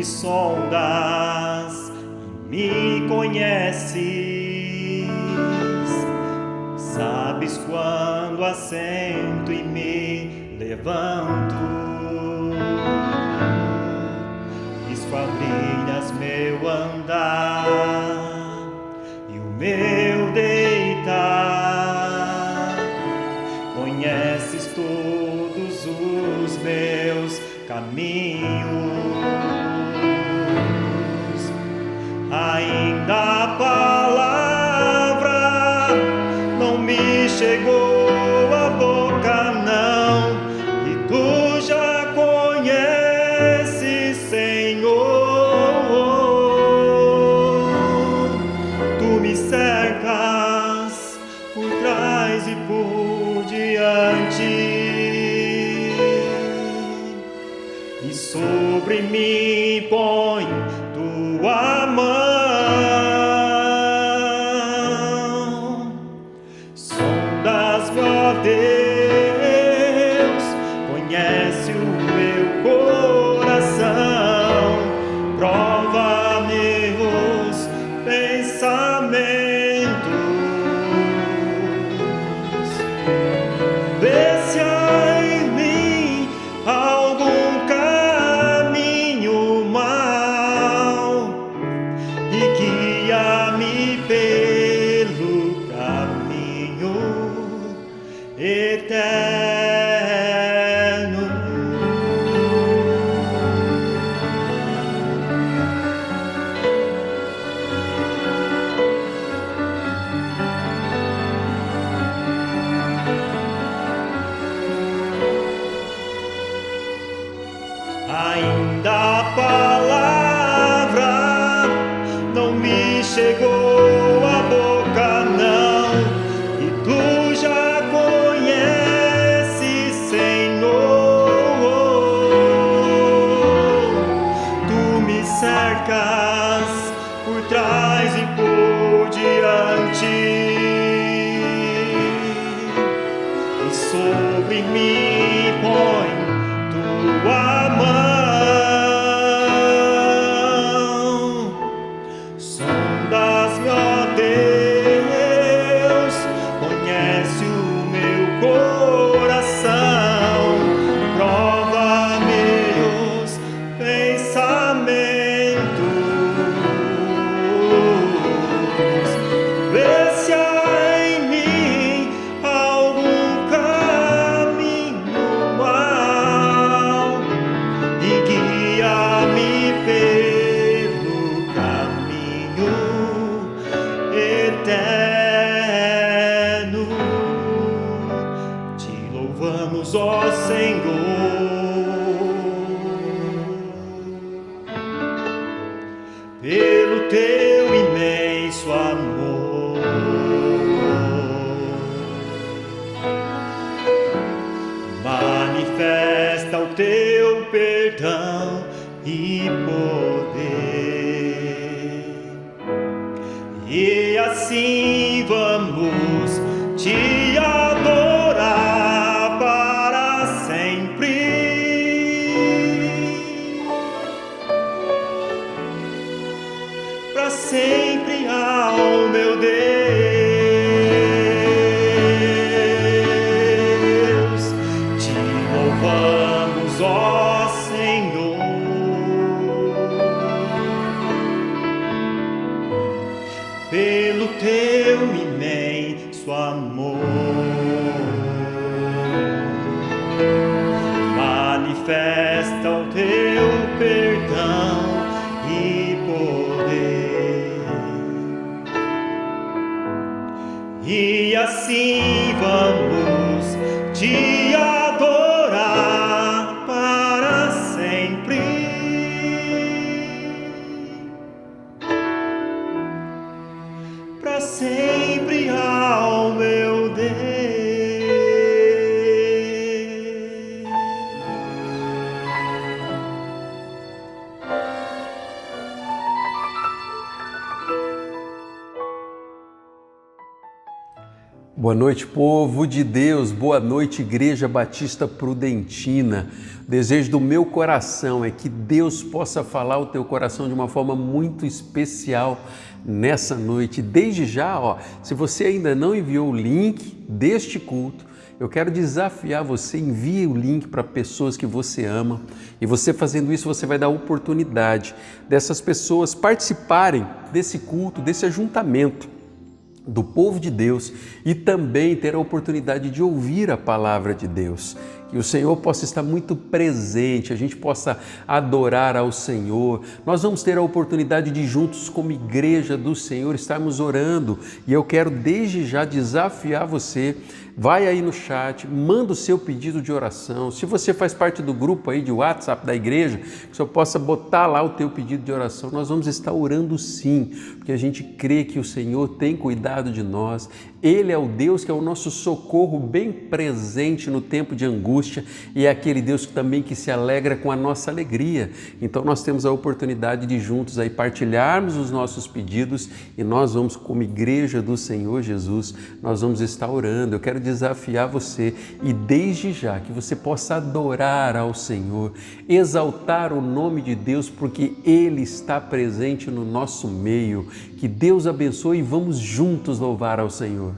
me sondas e me conheces. Sabes quando assento e me levanto. Esquadrilhas meu andar e o meu deitar. Conheces todos os meus caminhos. Ainda a palavra não me chegou à boca, não, e tu já conheces, Senhor. Tu me cercas por trás e por diante, e sobre mim põe tua mão. Sondas-me, ó Deus, conhece o meu coração, prova meus pensamentos, vê se há em mim algum caminho mau e guia-me pelo caminho eterno. Ainda a palavra não me chegou à boca, não, e tu já conheces, Senhor. Tu me cercas por trás e por diante, e sobre mim põe tua mão. Sondas-me, ó Deus, conhece o meu coração, prova meus pensamentos, vê se há em mim algum caminho mau e guia-me pelo caminho eterno. Te louvamos, ó Senhor, pelo teu imenso amor. Manifesta o teu perdão e poder, e assim vamos te adorar para sempre. Para sempre, ao meu Deus, te louvamos, ó Senhor, pelo teu imenso amor. Manifesta o teu perdão e poder, e assim vamos te adorar para sempre. Para sempre, ao meu Deus. Boa noite, povo de Deus, boa noite, Igreja Batista Prudentina. O desejo do meu coração é que Deus possa falar ao teu coração de uma forma muito especial nessa noite. Desde já, se você ainda não enviou o link deste culto, eu quero desafiar você, envie o link para pessoas que você ama, e você fazendo isso, você vai dar a oportunidade dessas pessoas participarem desse culto, desse ajuntamento do povo de Deus e também ter a oportunidade de ouvir a palavra de Deus. Que o Senhor possa estar muito presente, a gente possa adorar ao Senhor. Nós vamos ter a oportunidade de juntos como igreja do Senhor estarmos orando, e eu quero desde já desafiar você. Vai aí no chat, manda o seu pedido de oração. Se você faz parte do grupo aí de WhatsApp da igreja, que você possa botar lá o teu pedido de oração. Nós vamos estar orando sim, porque a gente crê que o Senhor tem cuidado de nós. Ele é o Deus que é o nosso socorro bem presente no tempo de angústia, e é aquele Deus também que se alegra com a nossa alegria. Então nós temos a oportunidade de juntos aí partilharmos os nossos pedidos, e nós vamos, como igreja do Senhor Jesus, nós vamos estar orando. Eu quero desafiar você, e desde já que você possa adorar ao Senhor, exaltar o nome de Deus, porque Ele está presente no nosso meio. Que Deus abençoe e vamos juntos louvar ao Senhor.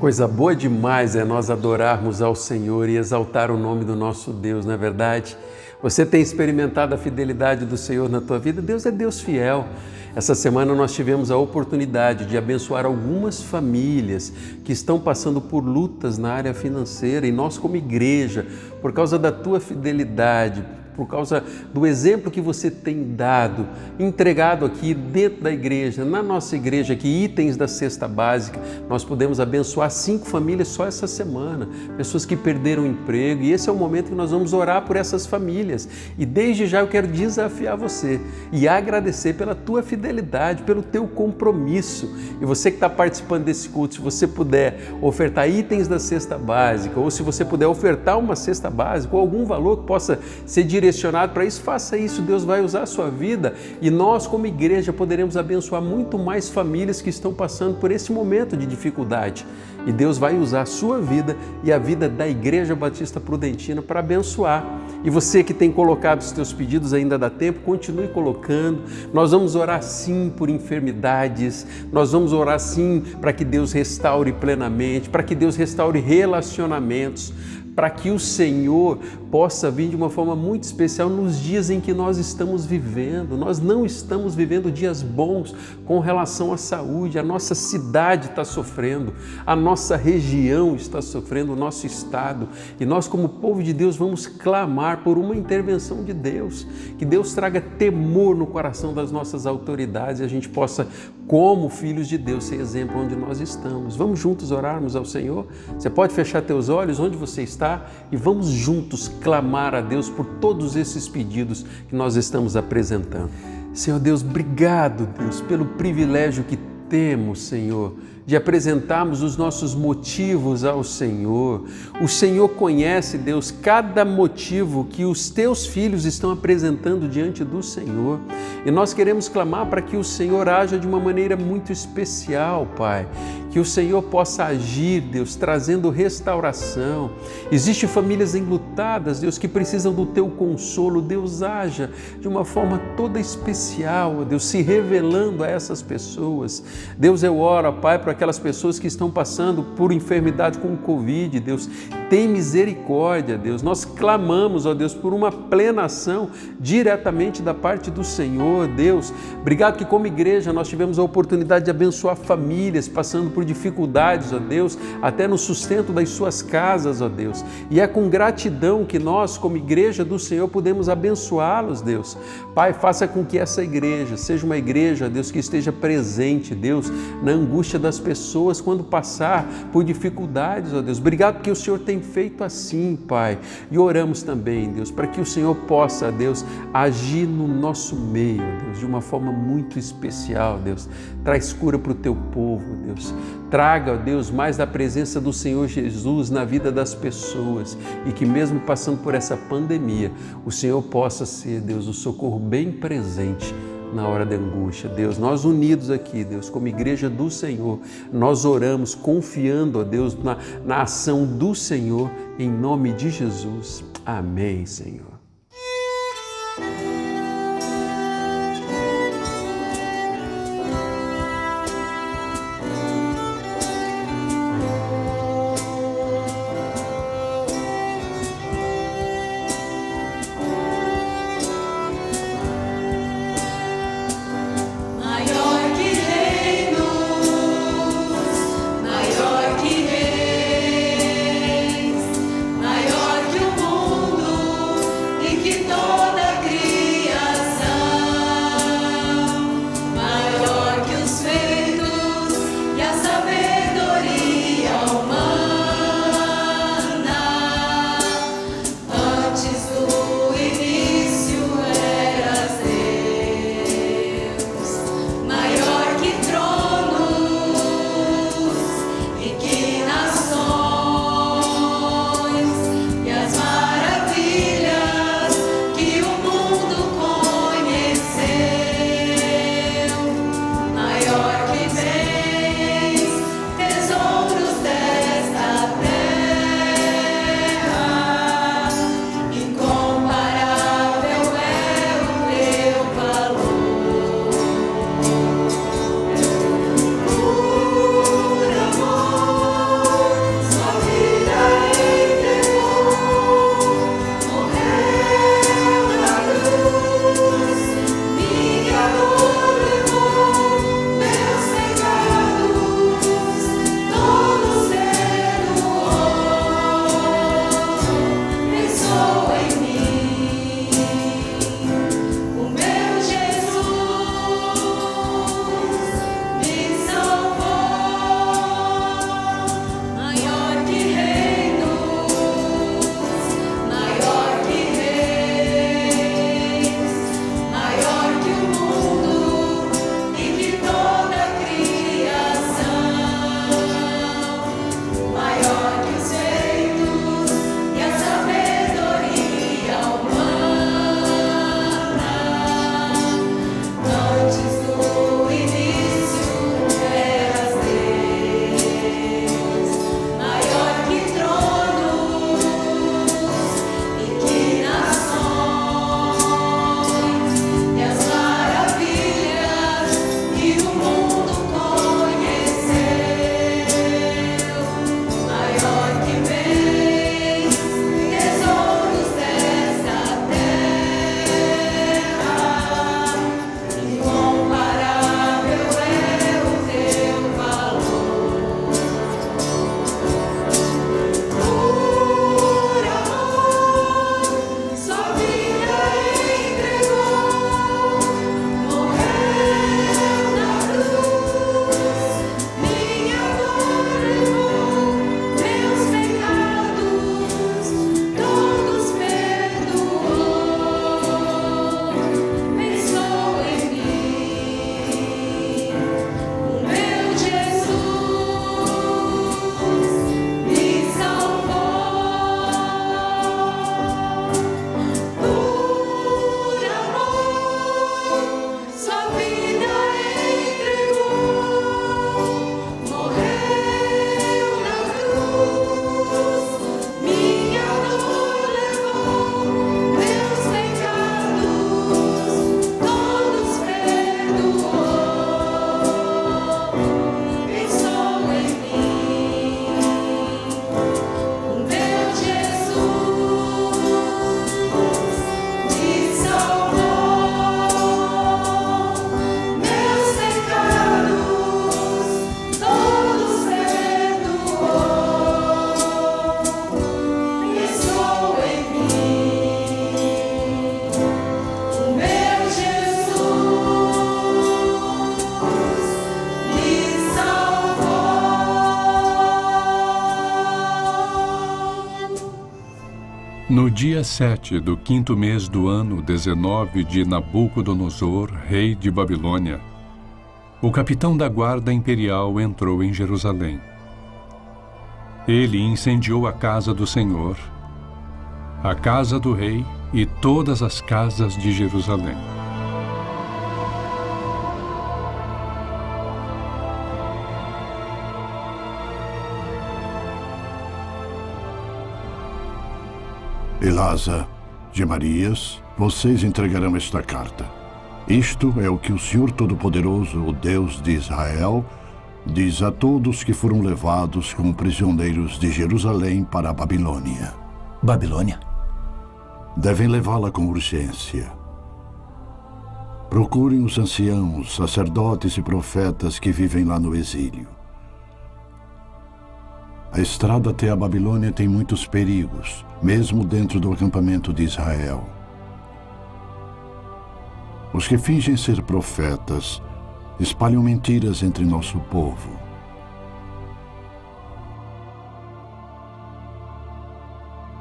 Coisa boa demais é nós adorarmos ao Senhor e exaltar o nome do nosso Deus, não é verdade? Você tem experimentado a fidelidade do Senhor na tua vida? Deus é Deus fiel. Essa semana nós tivemos a oportunidade de abençoar algumas famílias que estão passando por lutas na área financeira e nós como igreja, por causa da tua fidelidade, por causa do exemplo que você tem dado, entregado aqui dentro da igreja, na nossa igreja aqui, itens da cesta básica, nós podemos abençoar 5 famílias só essa semana, pessoas que perderam o emprego, e esse é o momento que nós vamos orar por essas famílias. E desde já eu quero desafiar você e agradecer pela tua fidelidade, pelo teu compromisso. E você que está participando desse culto, se você puder ofertar itens da cesta básica, ou se você puder ofertar uma cesta básica, ou algum valor que possa ser direcionado para isso, faça isso. Deus vai usar a sua vida e nós como igreja poderemos abençoar muito mais famílias que estão passando por esse momento de dificuldade. E Deus vai usar a sua vida e a vida da Igreja Batista Prudentina para abençoar. E você que tem colocado os teus pedidos, ainda dá tempo, continue colocando. Nós vamos orar sim por enfermidades, nós vamos orar sim para que Deus restaure plenamente, para que Deus restaure relacionamentos, para que o Senhor possa vir de uma forma muito especial nos dias em que nós estamos vivendo. Nós não estamos vivendo dias bons com relação à saúde, a nossa cidade está sofrendo, a nossa região está sofrendo, o nosso estado. E nós como povo de Deus vamos clamar por uma intervenção de Deus, que Deus traga temor no coração das nossas autoridades e a gente possa, como filhos de Deus, ser exemplo onde nós estamos. Vamos juntos orarmos ao Senhor? Você pode fechar teus olhos onde você está e vamos juntos clamar a Deus por todos esses pedidos que nós estamos apresentando. Senhor Deus, obrigado, Deus, pelo privilégio que temos, Senhor, de apresentarmos os nossos motivos ao Senhor. O Senhor conhece, Deus, cada motivo que os teus filhos estão apresentando diante do Senhor. E nós queremos clamar para que o Senhor haja de uma maneira muito especial, Pai. Que o Senhor possa agir, Deus, trazendo restauração. Existem famílias enlutadas, Deus, que precisam do teu consolo. Deus, haja de uma forma toda especial, Deus, se revelando a essas pessoas. Deus, eu oro, Pai, para aquelas pessoas que estão passando por enfermidade com o Covid, Deus, tem misericórdia, Deus. Nós clamamos, ó Deus, por uma plena ação diretamente da parte do Senhor, Deus. Obrigado que como igreja nós tivemos a oportunidade de abençoar famílias passando por dificuldades, ó Deus, até no sustento das suas casas, ó Deus. E é com gratidão que nós, como igreja do Senhor, podemos abençoá-los, Deus. Pai, faça com que essa igreja seja uma igreja, Deus, que esteja presente, Deus, na angústia das pessoas quando passar por dificuldades, ó Deus. Obrigado porque o Senhor tem feito assim, Pai. E oramos também, Deus, para que o Senhor possa, Deus, agir no nosso meio, Deus, de uma forma muito especial, Deus. Traz cura para o teu povo, Deus. Traga, Deus, mais da presença do Senhor Jesus na vida das pessoas e que mesmo passando por essa pandemia, o Senhor possa ser, Deus, o socorro bem presente na hora da angústia. Deus, nós unidos aqui, Deus, como igreja do Senhor, nós oramos confiando, ó Deus, na ação do Senhor, em nome de Jesus. Amém, Senhor. Maior que o mundo, dia 7 do 5º mês do ano 19 de Nabucodonosor, rei de Babilônia, o capitão da guarda imperial entrou em Jerusalém. Ele incendiou a casa do Senhor, a casa do rei e todas as casas de Jerusalém. Elasa, Gemarias, vocês entregarão esta carta. Isto é o que o Senhor Todo-Poderoso, o Deus de Israel, diz a todos que foram levados como prisioneiros de Jerusalém para a Babilônia. Babilônia? Devem levá-la com urgência. Procurem os anciãos, sacerdotes e profetas que vivem lá no exílio. A estrada até a Babilônia tem muitos perigos, mesmo dentro do acampamento de Israel. Os que fingem ser profetas espalham mentiras entre nosso povo.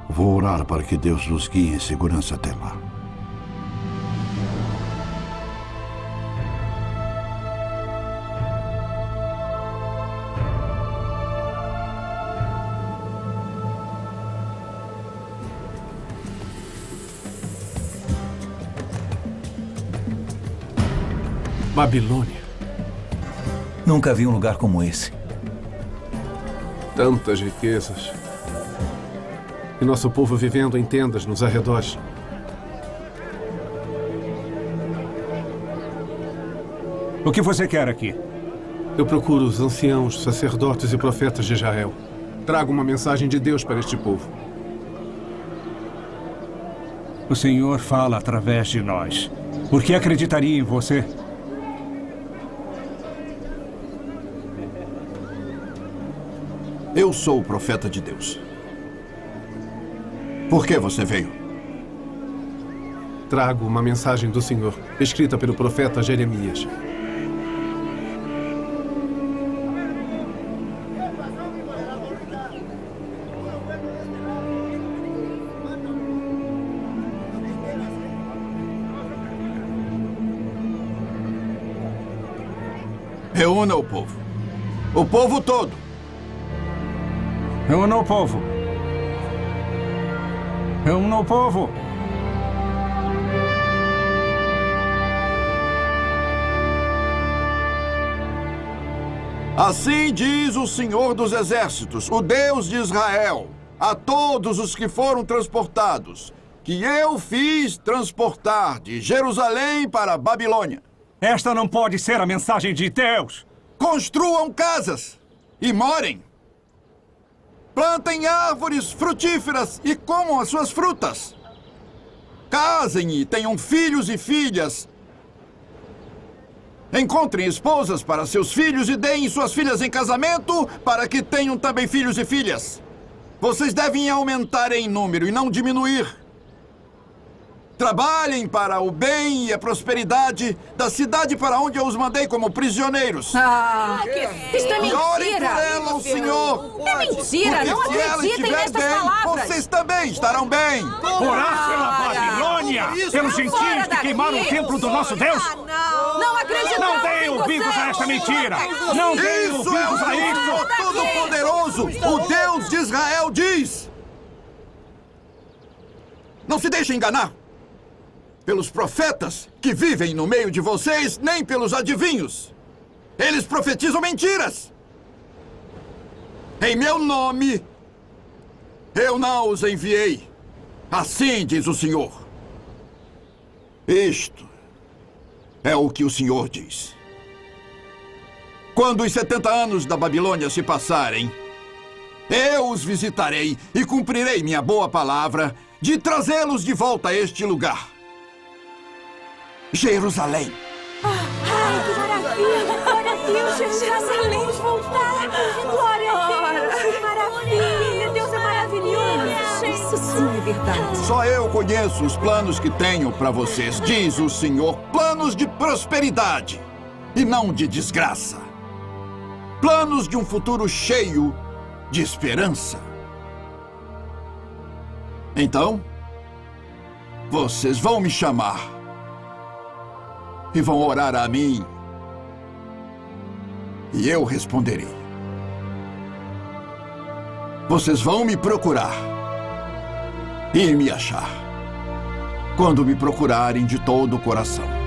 Vou orar para que Deus nos guie em segurança até lá. Babilônia. Nunca vi um lugar como esse. Tantas riquezas. E nosso povo vivendo em tendas nos arredores. O que você quer aqui? Eu procuro os anciãos, sacerdotes e profetas de Israel. Trago uma mensagem de Deus para este povo. O Senhor fala através de nós. Por que acreditaria em você? Eu sou o profeta de Deus. Por que você veio? Trago uma mensagem do Senhor, escrita pelo profeta Jeremias. Reúna o povo. O povo todo. Reúna o povo. Reúna o povo. Assim diz o Senhor dos Exércitos, o Deus de Israel, a todos os que foram transportados, que eu fiz transportar de Jerusalém para a Babilônia. Esta não pode ser a mensagem de Deus. Construam casas e morem. Plantem árvores frutíferas e comam as suas frutas. Casem e tenham filhos e filhas. Encontrem esposas para seus filhos e deem suas filhas em casamento para que tenham também filhos e filhas. Vocês devem aumentar em número e não diminuir. Trabalhem para o bem e a prosperidade da cidade para onde eu os mandei como prisioneiros. Isto é E orem mentira! por ela, ao Senhor. É mentira! Não Porque se ela acreditem estiver nestas bem, palavras! vocês também estarão bem. Orar pela Babilônia! Pelos gentios que queimaram o templo do nosso Deus! Não acreditamos Não deem em ouvidos você. a esta mentira! Não deem Isso é o ouvidos a isso! Senhor Todo-Poderoso, o Deus de Israel diz. Não se deixem enganar pelos profetas que vivem no meio de vocês, nem pelos adivinhos. Eles profetizam mentiras. Em meu nome, eu não os enviei. Assim diz o Senhor. Isto é o que o Senhor diz. Quando os 70 anos da Babilônia se passarem, eu os visitarei e cumprirei minha boa palavra de trazê-los de volta a este lugar. Jerusalém. Ai, que maravilha! Glória a Deus, Jerusalém! Vamos voltar! Glória a Deus! Que maravilha! Deus é maravilhoso! Isso sim é verdade. Só eu conheço os planos que tenho para vocês, diz o Senhor. Planos de prosperidade e não de desgraça. Planos de um futuro cheio de esperança. Então, Vocês vão me chamar e vão orar a mim, e eu responderei. Vocês vão me procurar e me achar quando me procurarem de todo o coração.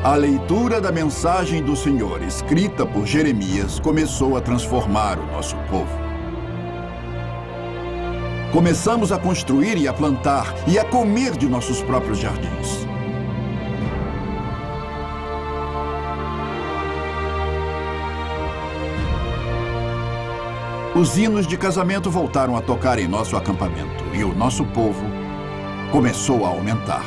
A leitura da mensagem do Senhor, escrita por Jeremias, começou a transformar o nosso povo. Começamos a construir e a plantar e a comer de nossos próprios jardins. Os hinos de casamento voltaram a tocar em nosso acampamento e o nosso povo começou a aumentar.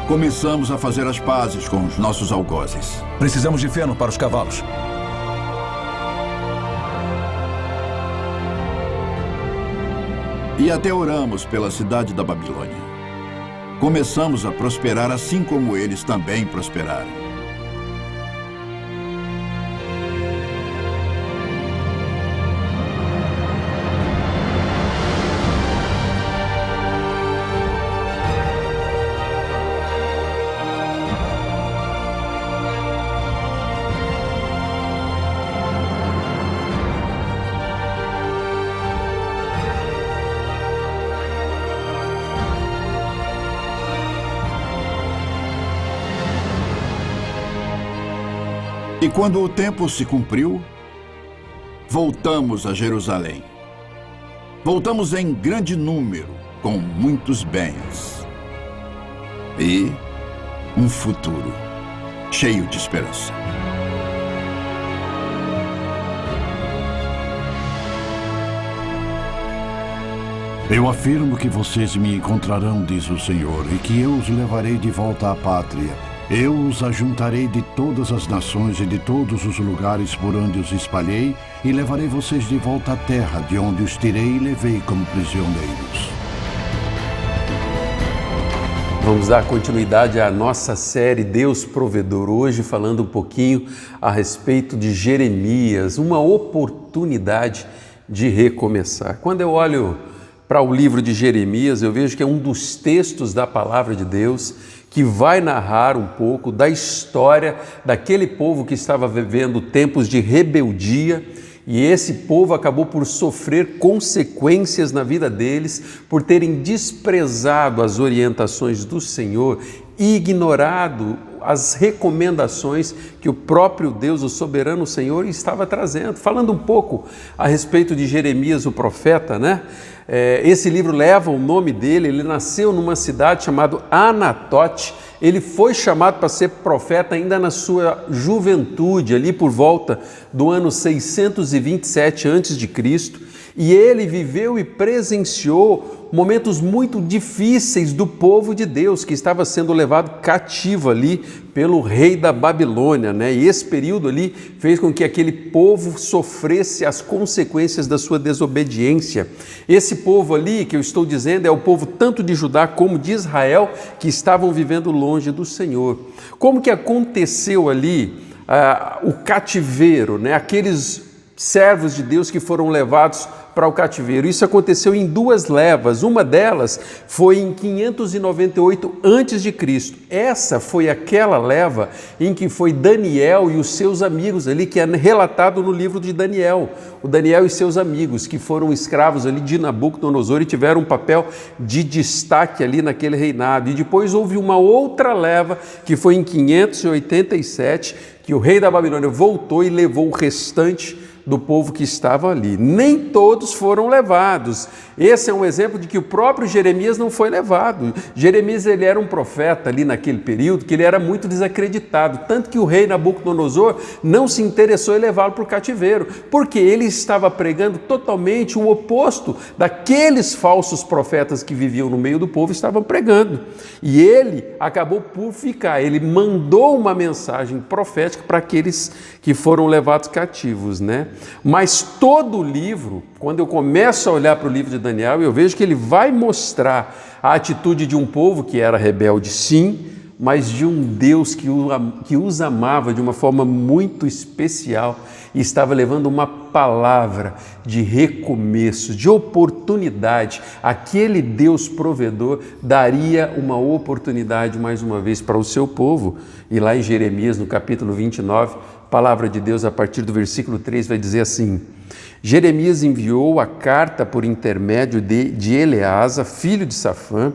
Começamos a fazer as pazes com os nossos algozes. Precisamos de feno para os cavalos. E até oramos pela cidade da Babilônia. Começamos a prosperar assim como eles também prosperaram. E quando o tempo se cumpriu, voltamos a Jerusalém. Voltamos em grande número, com muitos bens. E um futuro cheio de esperança. Eu afirmo que vocês me encontrarão, diz o Senhor, e que eu os levarei de volta à pátria. Eu os ajuntarei de todas as nações e de todos os lugares por onde os espalhei, e levarei vocês de volta à terra, de onde os tirei e levei como prisioneiros. Vamos dar continuidade à nossa série Deus Provedor, hoje falando um pouquinho a respeito de Jeremias, uma oportunidade de recomeçar. Quando eu olho para o livro de Jeremias, eu vejo que é um dos textos da palavra de Deus que vai narrar um pouco da história daquele povo que estava vivendo tempos de rebeldia, e esse povo acabou por sofrer consequências na vida deles por terem desprezado as orientações do Senhor e ignorado as recomendações que o próprio Deus, o soberano Senhor, estava trazendo. Falando um pouco a respeito de Jeremias, o profeta, né? Esse livro leva o nome dele. Ele nasceu numa cidade chamada Anatote. Ele foi chamado para ser profeta ainda na sua juventude, ali por volta do ano 627 a.C., e ele viveu e presenciou momentos muito difíceis do povo de Deus, que estava sendo levado cativo ali pelo rei da Babilônia, né? E esse período ali fez com que aquele povo sofresse as consequências da sua desobediência. Esse povo ali, que eu estou dizendo, é o povo tanto de Judá como de Israel, que estavam vivendo longe do Senhor. Como que aconteceu ali o cativeiro, né? Aqueles servos de Deus que foram levados para o cativeiro. Isso aconteceu em duas levas. Uma delas foi em 598 a.C. Essa foi aquela leva em que foi Daniel e os seus amigos ali, que é relatado no livro de Daniel. O Daniel e seus amigos, que foram escravos ali de Nabucodonosor e tiveram um papel de destaque ali naquele reinado. E depois houve uma outra leva, que foi em 587, que o rei da Babilônia voltou e levou o restante do povo que estava ali. Nem todos foram levados. Esse é um exemplo de que o próprio Jeremias não foi levado. Jeremias, ele era um profeta ali naquele período, que ele era muito desacreditado, tanto que o rei Nabucodonosor não se interessou em levá-lo para o cativeiro, porque ele estava pregando totalmente o oposto daqueles falsos profetas que viviam no meio do povo estavam pregando. E ele acabou por ficar, ele mandou uma mensagem profética para aqueles que foram levados cativos, né? Mas todo o livro, quando eu começo a olhar para o livro de Daniel, eu vejo que ele vai mostrar a atitude de um povo que era rebelde, sim, mas de um Deus que os amava de uma forma muito especial e estava levando uma palavra de recomeço, de oportunidade. Aquele Deus provedor daria uma oportunidade mais uma vez para o seu povo. E lá em Jeremias, no capítulo 29, a palavra de Deus, a partir do versículo 3, vai dizer assim: Jeremias enviou a carta por intermédio de Eleasa, filho de Safã,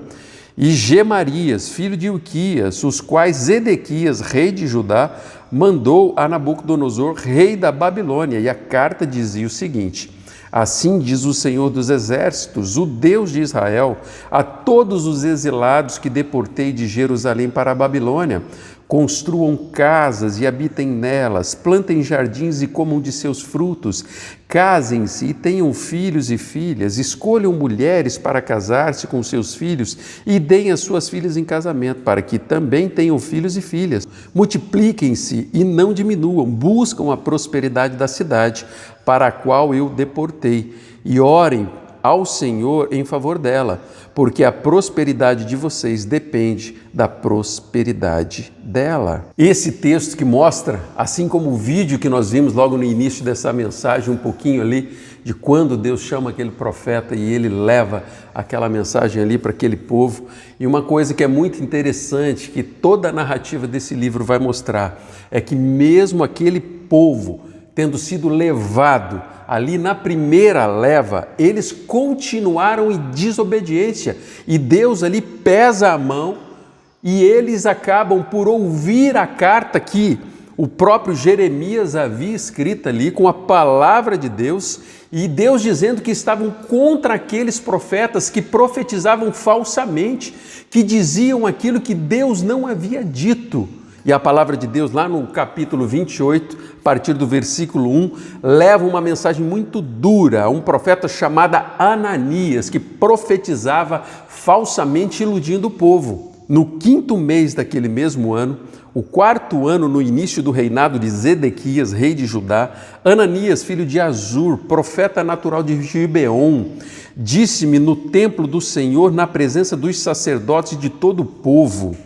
e Gemarias, filho de Ilquias, os quais Zedequias, rei de Judá, mandou a Nabucodonosor, rei da Babilônia. E a carta dizia o seguinte: assim diz o Senhor dos Exércitos, o Deus de Israel, a todos os exilados que deportei de Jerusalém para a Babilônia: construam casas e habitem nelas, plantem jardins e comam de seus frutos, casem-se e tenham filhos e filhas, escolham mulheres para casar-se com seus filhos e deem as suas filhas em casamento, para que também tenham filhos e filhas. Multipliquem-se e não diminuam, buscam a prosperidade da cidade, para a qual eu deportei, e orem ao Senhor em favor dela, porque a prosperidade de vocês depende da prosperidade dela. Esse texto que mostra, assim como o vídeo que nós vimos logo no início dessa mensagem, um pouquinho ali de quando Deus chama aquele profeta e ele leva aquela mensagem ali para aquele povo. E uma coisa que é muito interessante, que toda a narrativa desse livro vai mostrar, é que mesmo aquele povo tendo sido levado ali na primeira leva, eles continuaram em desobediência e Deus ali pesa a mão e eles acabam por ouvir a carta que o próprio Jeremias havia escrito ali com a palavra de Deus, e Deus dizendo que estavam contra aqueles profetas que profetizavam falsamente, que diziam aquilo que Deus não havia dito. E a palavra de Deus, lá no capítulo 28, a partir do versículo 1, leva uma mensagem muito dura a um profeta chamado Ananias, que profetizava falsamente, iludindo o povo. No 5º mês daquele mesmo ano, o 4º ano no início do reinado de Zedequias, rei de Judá, Ananias, filho de Azur, profeta natural de Gibeon, disse-me no templo do Senhor, na presença dos sacerdotes e de todo o povo: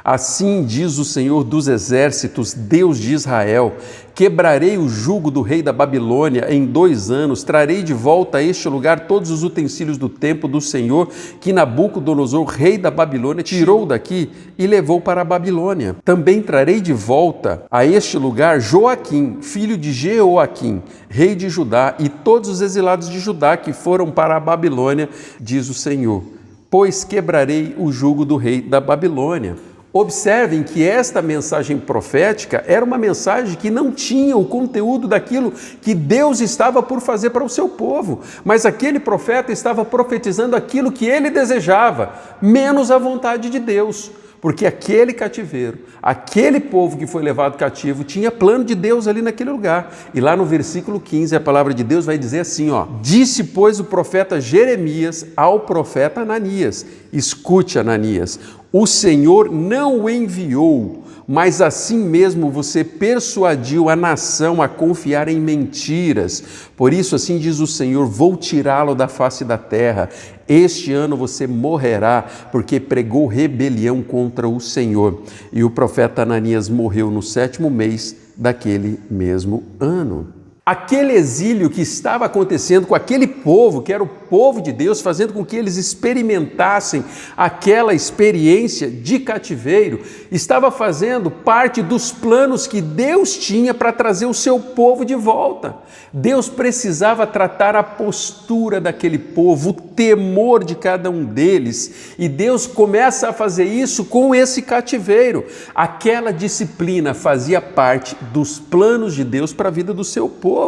assim diz o Senhor dos Exércitos, Deus de Israel: quebrarei o jugo do rei da Babilônia em 2 anos, trarei de volta a este lugar todos os utensílios do templo do Senhor que Nabucodonosor, rei da Babilônia, tirou daqui e levou para a Babilônia. Também trarei de volta a este lugar Joaquim, filho de Jeoaquim, rei de Judá, e todos os exilados de Judá que foram para a Babilônia, diz o Senhor, pois quebrarei o jugo do rei da Babilônia. Observem que esta mensagem profética era uma mensagem que não tinha o conteúdo daquilo que Deus estava por fazer para o seu povo, mas aquele profeta estava profetizando aquilo que ele desejava, menos a vontade de Deus, porque aquele cativeiro, aquele povo que foi levado cativo, tinha plano de Deus ali naquele lugar. E lá no versículo 15, a palavra de Deus vai dizer assim, disse, pois, o profeta Jeremias ao profeta Ananias: escute, Ananias, o Senhor não o enviou, mas assim mesmo você persuadiu a nação a confiar em mentiras. Por isso, assim diz o Senhor, vou tirá-lo da face da terra. Este ano você morrerá, porque pregou rebelião contra o Senhor. E o profeta Ananias morreu no 7º mês daquele mesmo ano. Aquele exílio que estava acontecendo com aquele povo, que era o povo de Deus, fazendo com que eles experimentassem aquela experiência de cativeiro, estava fazendo parte dos planos que Deus tinha para trazer o seu povo de volta. Deus precisava tratar a postura daquele povo, o temor de cada um deles, e Deus começa a fazer isso com esse cativeiro. Aquela disciplina fazia parte dos planos de Deus para a vida do seu povo.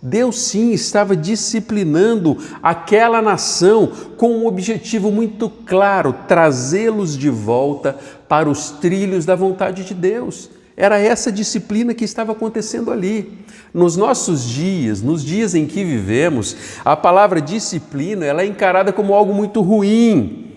Deus sim estava disciplinando aquela nação com um objetivo muito claro: trazê-los de volta para os trilhos da vontade de Deus. Era essa disciplina que estava acontecendo ali. Nos nossos dias, nos dias em que vivemos, a palavra disciplina ela é encarada como algo muito ruim.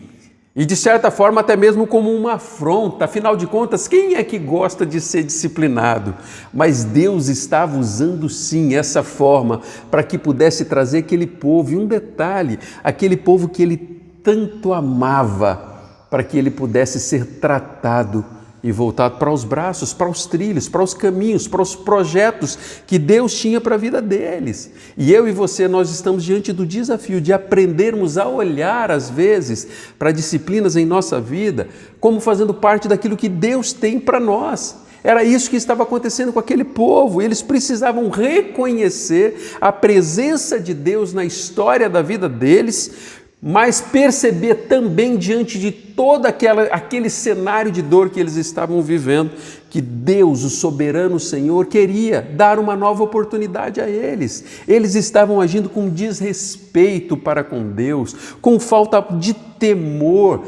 E de certa forma até mesmo como uma afronta. Afinal de contas, quem é que gosta de ser disciplinado? Mas Deus estava usando sim essa forma para que pudesse trazer aquele povo, e um detalhe, aquele povo que ele tanto amava, para que ele pudesse ser tratado e voltado para os braços, para os trilhos, para os caminhos, para os projetos que Deus tinha para a vida deles. E eu e você, nós estamos diante do desafio de aprendermos a olhar, às vezes, para disciplinas em nossa vida, como fazendo parte daquilo que Deus tem para nós. Era isso que estava acontecendo com aquele povo. Eles precisavam reconhecer a presença de Deus na história da vida deles, mas perceber também diante de todo aquele cenário de dor que eles estavam vivendo, que Deus, o soberano Senhor, queria dar uma nova oportunidade a eles. Eles estavam agindo com desrespeito para com Deus, com falta de temor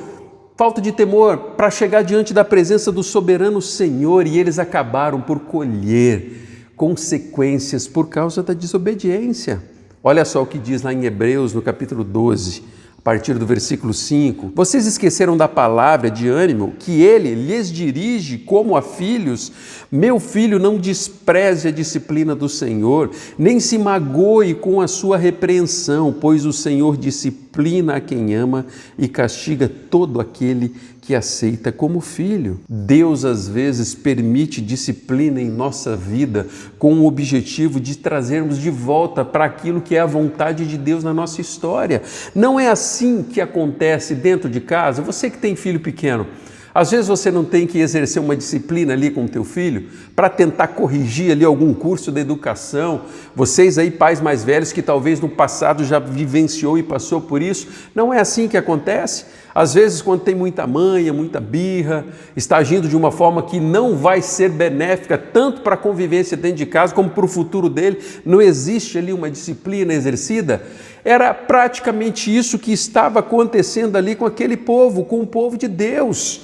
para chegar diante da presença do soberano Senhor, e eles acabaram por colher consequências por causa da desobediência. Olha só o que diz lá em Hebreus, no capítulo 12, a partir do versículo 5. Vocês esqueceram da palavra de ânimo que ele lhes dirige como a filhos? Meu filho, não despreze a disciplina do Senhor, nem se magoe com a sua repreensão, pois o Senhor disciplina a quem ama e castiga todo aquele que aceita como filho. Deus às vezes permite disciplina em nossa vida com o objetivo de trazermos de volta para aquilo que é a vontade de Deus na nossa história. Não é assim que acontece dentro de casa. Você que tem filho pequeno, às vezes você não tem que exercer uma disciplina ali com o teu filho para tentar corrigir ali algum curso de educação. Vocês aí, pais mais velhos, que talvez no passado já vivenciou e passou por isso, não é assim que acontece. Às vezes, quando tem muita manha, muita birra, está agindo de uma forma que não vai ser benéfica tanto para a convivência dentro de casa como para o futuro dele, não existe ali uma disciplina exercida. Era praticamente isso que estava acontecendo ali com aquele povo, com o povo de Deus.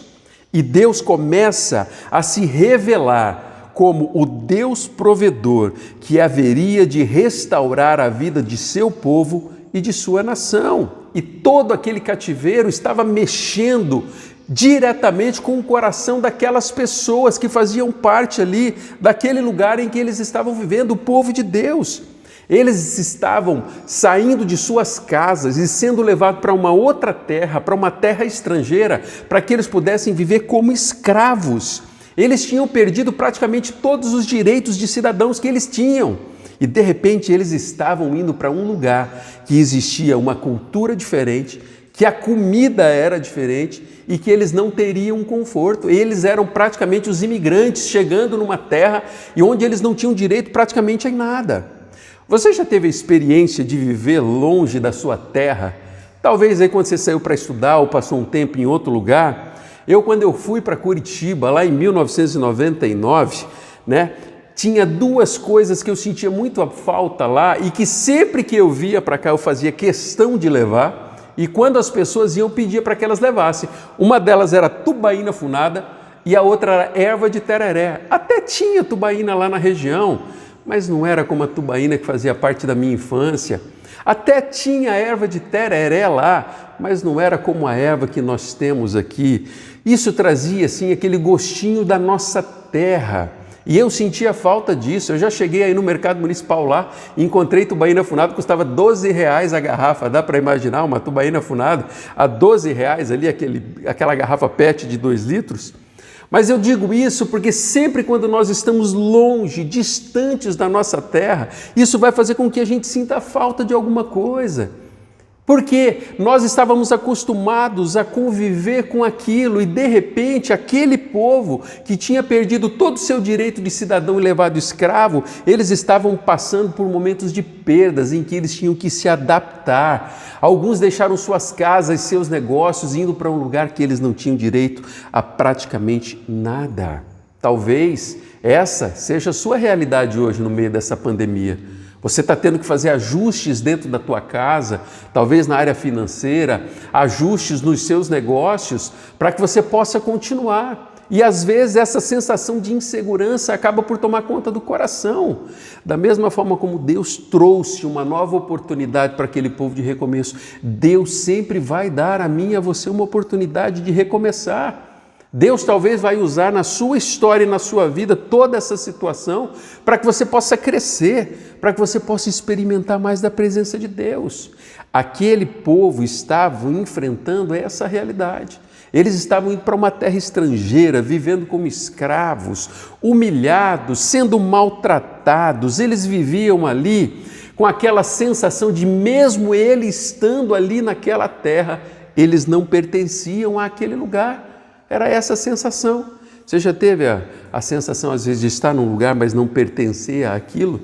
E Deus começa a se revelar como o Deus provedor que haveria de restaurar a vida de seu povo e de sua nação. E todo aquele cativeiro estava mexendo diretamente com o coração daquelas pessoas que faziam parte ali daquele lugar em que eles estavam vivendo, o povo de Deus. Eles estavam saindo de suas casas e sendo levados para uma outra terra, para uma terra estrangeira, para que eles pudessem viver como escravos. Eles tinham perdido praticamente todos os direitos de cidadãos que eles tinham. E de repente eles estavam indo para um lugar que existia uma cultura diferente, que a comida era diferente e que eles não teriam conforto. Eles eram praticamente os imigrantes chegando numa terra e onde eles não tinham direito praticamente em nada. Você já teve a experiência de viver longe da sua terra? Talvez aí quando você saiu para estudar ou passou um tempo em outro lugar. Quando eu fui para Curitiba, lá em 1999, tinha duas coisas que eu sentia muito falta lá e que sempre que eu via para cá eu fazia questão de levar, e quando as pessoas iam pedir para que elas levassem. Uma delas era tubaína funada e a outra era erva de tereré. Até tinha tubaína lá na região, mas não era como a tubaína que fazia parte da minha infância. Até tinha erva de tereré lá, mas não era como a erva que nós temos aqui. Isso trazia assim aquele gostinho da nossa terra. E eu sentia falta disso. Eu já cheguei aí no mercado municipal lá, encontrei tubaína funada, custava R$12 a garrafa. Dá para imaginar uma tubaína funada a R$12 ali, aquela garrafa PET de 2 litros? Mas eu digo isso porque sempre quando nós estamos longe, distantes da nossa terra, isso vai fazer com que a gente sinta falta de alguma coisa. Porque nós estávamos acostumados a conviver com aquilo e, de repente, aquele povo que tinha perdido todo o seu direito de cidadão e levado escravo, eles estavam passando por momentos de perdas em que eles tinham que se adaptar. Alguns deixaram suas casas, seus negócios, indo para um lugar que eles não tinham direito a praticamente nada. Talvez essa seja a sua realidade hoje no meio dessa pandemia. Você está tendo que fazer ajustes dentro da tua casa, talvez na área financeira, ajustes nos seus negócios, para que você possa continuar. E às vezes essa sensação de insegurança acaba por tomar conta do coração. Da mesma forma como Deus trouxe uma nova oportunidade para aquele povo de recomeço, Deus sempre vai dar a mim e a você uma oportunidade de recomeçar. Deus talvez vai usar na sua história e na sua vida toda essa situação para que você possa crescer, para que você possa experimentar mais da presença de Deus. Aquele povo estava enfrentando essa realidade. Eles estavam indo para uma terra estrangeira, vivendo como escravos, humilhados, sendo maltratados. Eles viviam ali com aquela sensação de, mesmo eles estando ali naquela terra, eles não pertenciam àquele lugar. Era essa a sensação. Você já teve a sensação, às vezes, de estar num lugar, mas não pertencer àquilo?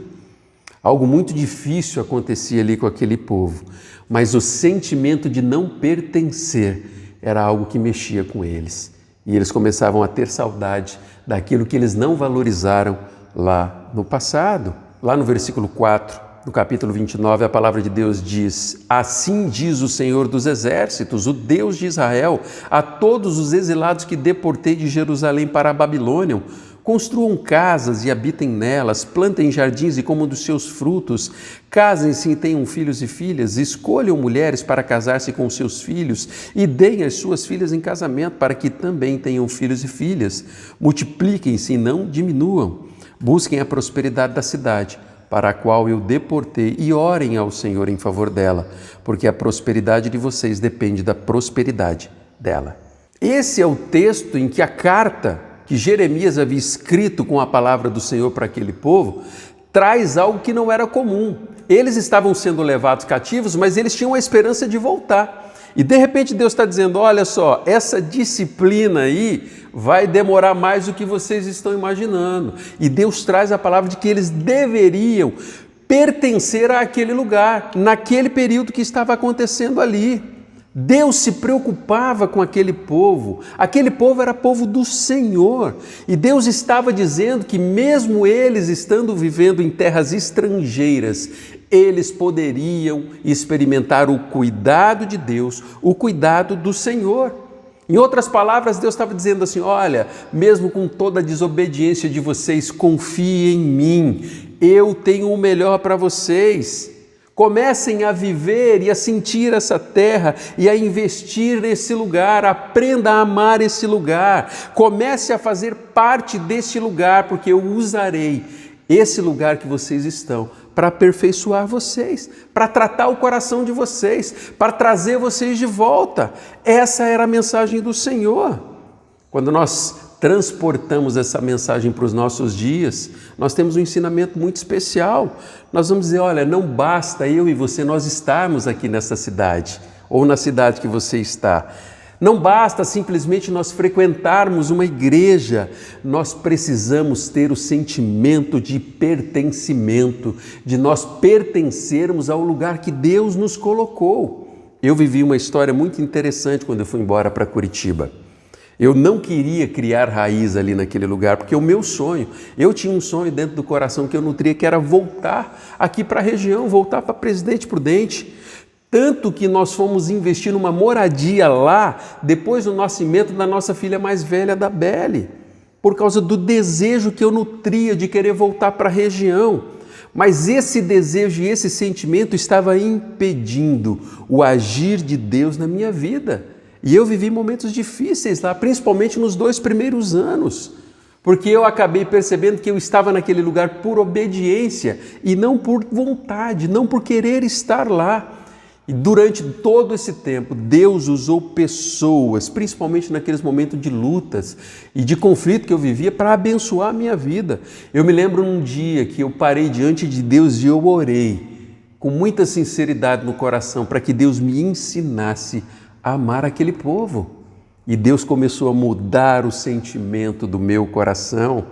Algo muito difícil acontecia ali com aquele povo, mas o sentimento de não pertencer era algo que mexia com eles. E eles começavam a ter saudade daquilo que eles não valorizaram lá no passado. Lá no versículo 4, do capítulo 29, a palavra de Deus diz: assim diz o Senhor dos Exércitos, o Deus de Israel, a todos os exilados que deportei de Jerusalém para a Babilônia: construam casas e habitem nelas, plantem jardins e comam dos seus frutos, casem-se e tenham filhos e filhas, escolham mulheres para casar-se com seus filhos e deem as suas filhas em casamento para que também tenham filhos e filhas. Multipliquem-se e não diminuam. Busquem a prosperidade da cidade, para a qual eu deportei, e orem ao Senhor em favor dela, porque a prosperidade de vocês depende da prosperidade dela. Esse é o texto em que a carta que Jeremias havia escrito com a palavra do Senhor para aquele povo, traz algo que não era comum. Eles estavam sendo levados cativos, mas eles tinham a esperança de voltar. E de repente Deus está dizendo: olha só, essa disciplina aí vai demorar mais do que vocês estão imaginando. E Deus traz a palavra de que eles deveriam pertencer àquele lugar, naquele período que estava acontecendo ali. Deus se preocupava com aquele povo era povo do Senhor, e Deus estava dizendo que mesmo eles estando vivendo em terras estrangeiras, eles poderiam experimentar o cuidado de Deus, o cuidado do Senhor. Em outras palavras, Deus estava dizendo assim: olha, mesmo com toda a desobediência de vocês, confiem em mim, eu tenho o melhor para vocês. Comecem a viver e a sentir essa terra e a investir nesse lugar, aprenda a amar esse lugar, comece a fazer parte desse lugar, porque eu usarei esse lugar que vocês estão para aperfeiçoar vocês, para tratar o coração de vocês, para trazer vocês de volta. Essa era a mensagem do Senhor. Quando nós transportamos essa mensagem para os nossos dias, nós temos um ensinamento muito especial. Nós vamos dizer: olha, não basta eu e você nós estarmos aqui nessa cidade, ou na cidade que você está. Não basta simplesmente nós frequentarmos uma igreja, nós precisamos ter o sentimento de pertencimento, de nós pertencermos ao lugar que Deus nos colocou. Eu vivi uma história muito interessante quando eu fui embora para Curitiba. Eu não queria criar raiz ali naquele lugar, porque o meu sonho, eu tinha um sonho dentro do coração que eu nutria, que era voltar aqui para a região, voltar para Presidente Prudente. Tanto que nós fomos investir numa moradia lá, depois do nascimento da nossa filha mais velha, da Belle, por causa do desejo que eu nutria de querer voltar para a região. Mas esse desejo e esse sentimento estava impedindo o agir de Deus na minha vida. E eu vivi momentos difíceis lá, principalmente nos 2 primeiros anos, porque eu acabei percebendo que eu estava naquele lugar por obediência e não por vontade, não por querer estar lá. E durante todo esse tempo, Deus usou pessoas, principalmente naqueles momentos de lutas e de conflito que eu vivia, para abençoar a minha vida. Eu me lembro num dia que eu parei diante de Deus e eu orei com muita sinceridade no coração para que Deus me ensinasse a amar aquele povo. E Deus começou a mudar o sentimento do meu coração.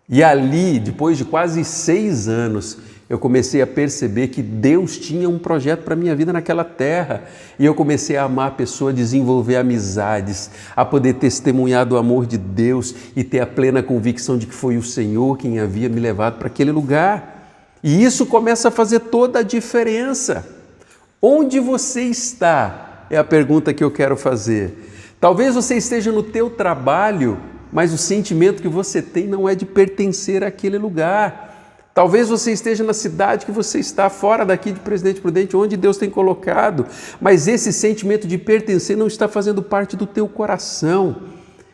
E ali, depois de quase 6 anos, eu comecei a perceber que Deus tinha um projeto para a minha vida naquela terra. E eu comecei a amar a pessoa, a desenvolver amizades, a poder testemunhar do amor de Deus e ter a plena convicção de que foi o Senhor quem havia me levado para aquele lugar. E isso começa a fazer toda a diferença. Onde você está? É a pergunta que eu quero fazer. Talvez você esteja no teu trabalho mas o sentimento que você tem não é de pertencer àquele lugar. Talvez você esteja na cidade que você está, fora daqui de Presidente Prudente, onde Deus tem colocado, mas esse sentimento de pertencer não está fazendo parte do teu coração.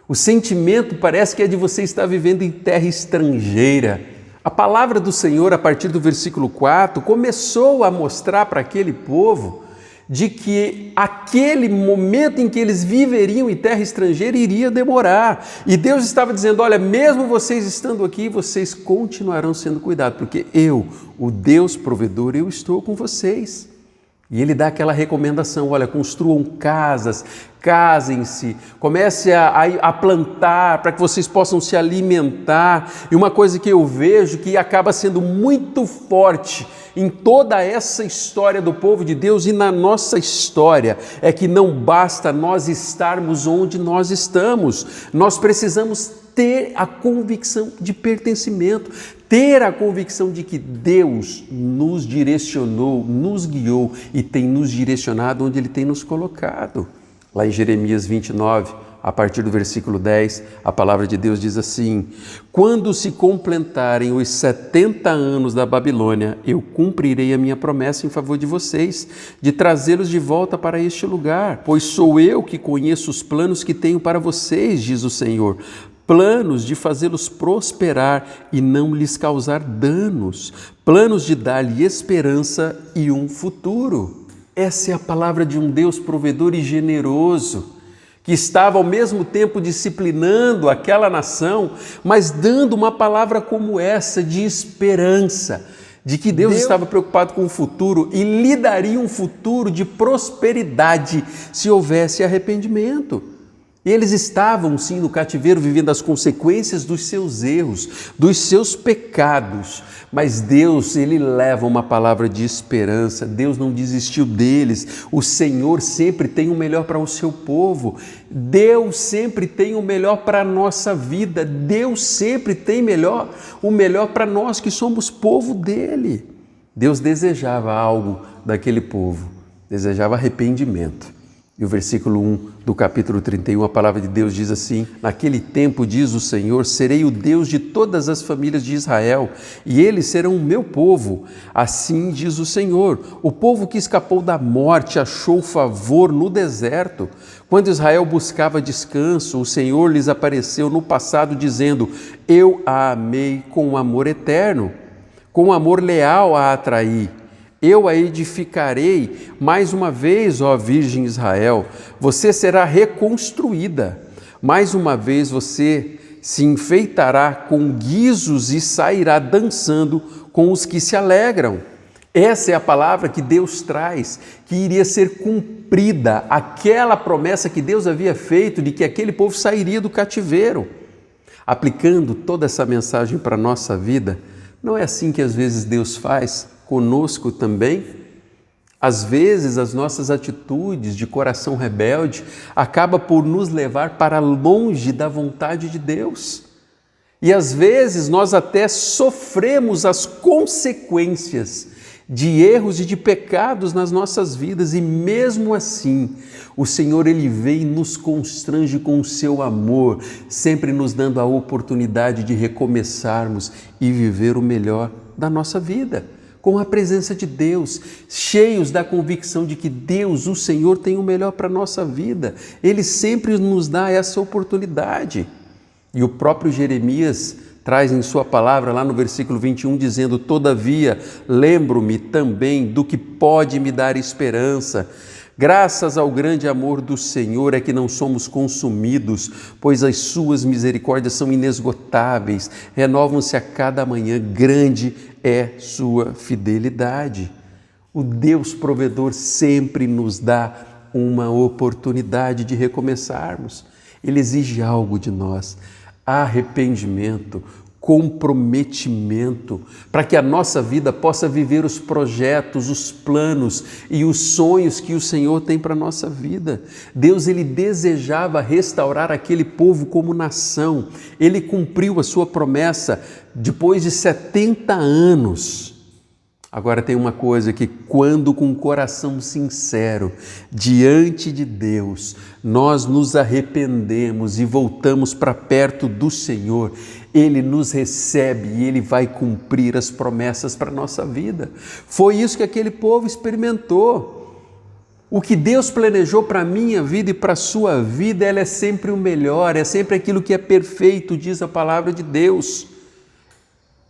O sentimento parece que é de você estar vivendo em terra estrangeira. A palavra do Senhor, a partir do versículo 4, começou a mostrar para aquele povo de que aquele momento em que eles viveriam em terra estrangeira iria demorar. E Deus estava dizendo, olha, mesmo vocês estando aqui, vocês continuarão sendo cuidados, porque eu, o Deus provedor, eu estou com vocês. E ele dá aquela recomendação, olha, construam casas, casem-se, comece a plantar para que vocês possam se alimentar. E uma coisa que eu vejo que acaba sendo muito forte em toda essa história do povo de Deus e na nossa história, é que não basta nós estarmos onde nós estamos, nós precisamos ter a convicção de pertencimento, ter a convicção de que Deus nos direcionou, nos guiou e tem nos direcionado onde Ele tem nos colocado. Lá em Jeremias 29, a partir do versículo 10, a palavra de Deus diz assim: quando se completarem os 70 anos da Babilônia, eu cumprirei a minha promessa em favor de vocês, de trazê-los de volta para este lugar, pois sou eu que conheço os planos que tenho para vocês, diz o Senhor, planos de fazê-los prosperar e não lhes causar danos, planos de dar-lhe esperança e um futuro. Essa é a palavra de um Deus provedor e generoso, que estava ao mesmo tempo disciplinando aquela nação, mas dando uma palavra como essa de esperança, de que Deus estava preocupado com o futuro e lhe daria um futuro de prosperidade se houvesse arrependimento. Eles estavam sim no cativeiro vivendo as consequências dos seus erros, dos seus pecados, mas Deus, Ele leva uma palavra de esperança. Deus não desistiu deles, o Senhor sempre tem o melhor para o seu povo, Deus sempre tem o melhor para a nossa vida, Deus sempre tem o melhor para nós que somos povo dEle. Deus desejava algo daquele povo, desejava arrependimento. E o versículo 1 do capítulo 31, a palavra de Deus diz assim: naquele tempo, diz o Senhor, serei o Deus de todas as famílias de Israel, e eles serão o meu povo. Assim diz o Senhor, o povo que escapou da morte achou favor no deserto. Quando Israel buscava descanso, o Senhor lhes apareceu no passado dizendo: eu a amei com amor eterno, com amor leal a atraí. Eu a edificarei mais uma vez, ó Virgem Israel, você será reconstruída. Mais uma vez você se enfeitará com guizos e sairá dançando com os que se alegram. Essa é a palavra que Deus traz, que iria ser cumprida, aquela promessa que Deus havia feito de que aquele povo sairia do cativeiro. Aplicando toda essa mensagem para a nossa vida, não é assim que às vezes Deus faz conosco também? Às vezes as nossas atitudes de coração rebelde acabam por nos levar para longe da vontade de Deus. E às vezes nós até sofremos as consequências de erros e de pecados nas nossas vidas, e mesmo assim o Senhor, Ele vem e nos constrange com o seu amor, sempre nos dando a oportunidade de recomeçarmos e viver o melhor da nossa vida, com a presença de Deus, cheios da convicção de que Deus, o Senhor, tem o melhor para a nossa vida. Ele sempre nos dá essa oportunidade. E o próprio Jeremias traz em sua palavra, lá no versículo 21, dizendo: todavia, lembro-me também do que pode me dar esperança. Graças ao grande amor do Senhor é que não somos consumidos, pois as suas misericórdias são inesgotáveis, renovam-se a cada manhã, grande é sua fidelidade. O Deus provedor sempre nos dá uma oportunidade de recomeçarmos. Ele exige algo de nós: arrependimento, comprometimento, para que a nossa vida possa viver os projetos, os planos e os sonhos que o Senhor tem para a nossa vida. Deus, Ele desejava restaurar aquele povo como nação. Ele cumpriu a sua promessa depois de 70 anos. Agora tem uma coisa que quando com um coração sincero diante de Deus, nós nos arrependemos e voltamos para perto do Senhor, Ele nos recebe e Ele vai cumprir as promessas para a nossa vida. Foi isso que aquele povo experimentou. O que Deus planejou para a minha vida e para a sua vida, ela é sempre o melhor, é sempre aquilo que é perfeito, diz a palavra de Deus.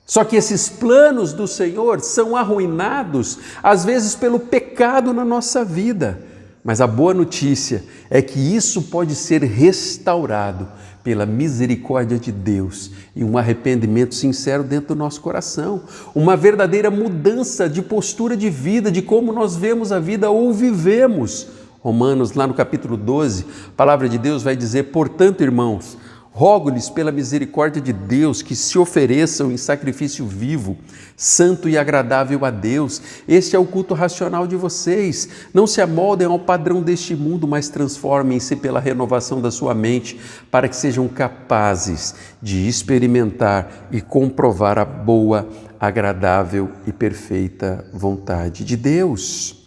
Só que esses planos do Senhor são arruinados, às vezes pelo pecado na nossa vida. Mas a boa notícia é que isso pode ser restaurado pela misericórdia de Deus e um arrependimento sincero dentro do nosso coração. Uma verdadeira mudança de postura de vida, de como nós vemos a vida ou vivemos. Romanos, lá no capítulo 12, a palavra de Deus vai dizer: portanto, irmãos, rogo-lhes pela misericórdia de Deus que se ofereçam em sacrifício vivo, santo e agradável a Deus. Este é o culto racional de vocês. Não se amoldem ao padrão deste mundo, mas transformem-se pela renovação da sua mente, para que sejam capazes de experimentar e comprovar a boa, agradável e perfeita vontade de Deus.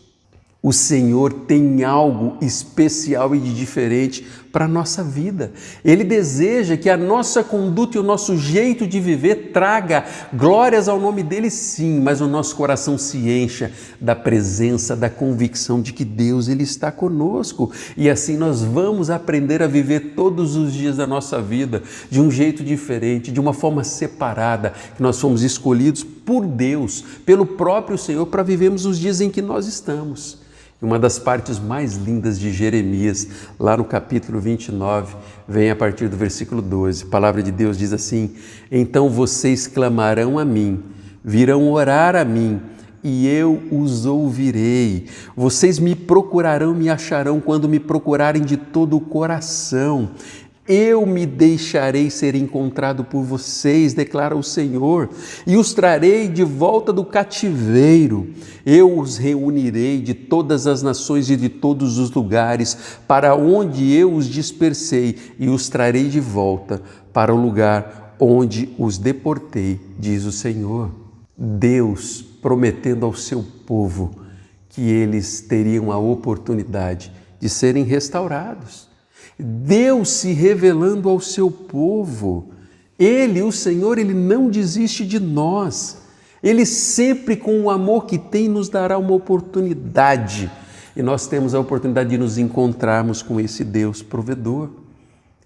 O Senhor tem algo especial e de diferente para a nossa vida. Ele deseja que a nossa conduta e o nosso jeito de viver traga glórias ao nome dele, sim, mas o nosso coração se encha da presença, da convicção de que Deus ele está conosco. E assim nós vamos aprender a viver todos os dias da nossa vida de um jeito diferente, de uma forma separada, que nós fomos escolhidos por Deus, pelo próprio Senhor, para vivermos os dias em que nós estamos. Uma das partes mais lindas de Jeremias, lá no capítulo 29, vem a partir do versículo 12. A palavra de Deus diz assim: então vocês clamarão a mim, virão orar a mim, e eu os ouvirei. Vocês me procurarão, me acharão quando me procurarem de todo o coração. Eu me deixarei ser encontrado por vocês, declara o Senhor, e os trarei de volta do cativeiro. Eu os reunirei de todas as nações e de todos os lugares para onde eu os dispersei, e os trarei de volta para o lugar onde os deportei, diz o Senhor. Deus prometendo ao seu povo que eles teriam a oportunidade de serem restaurados. Deus se revelando ao seu povo. Ele, o Senhor, Ele não desiste de nós. Ele sempre, com o amor que tem, nos dará uma oportunidade. E nós temos a oportunidade de nos encontrarmos com esse Deus provedor.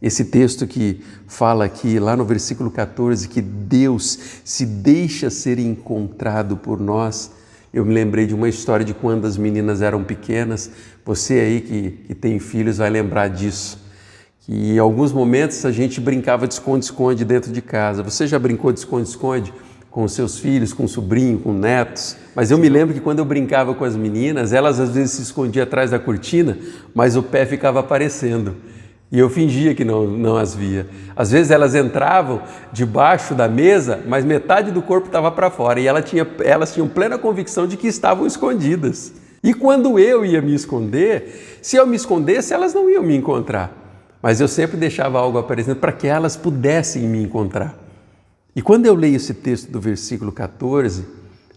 Esse texto que fala aqui, lá no versículo 14, que Deus se deixa ser encontrado por nós. Eu me lembrei de uma história de quando as meninas eram pequenas. Você aí que tem filhos vai lembrar disso. Que em alguns momentos a gente brincava de esconde-esconde dentro de casa. Você já brincou de esconde-esconde com os seus filhos, com o sobrinho, com netos? Mas eu me lembro que quando eu brincava com as meninas, elas às vezes se escondiam atrás da cortina, mas o pé ficava aparecendo. E eu fingia que não as via. Às vezes elas entravam debaixo da mesa, mas metade do corpo estava para fora. E elas tinham plena convicção de que estavam escondidas. E quando eu ia me esconder, se eu me escondesse, elas não iam me encontrar. Mas eu sempre deixava algo aparecendo para que elas pudessem me encontrar. E quando eu leio esse texto do versículo 14,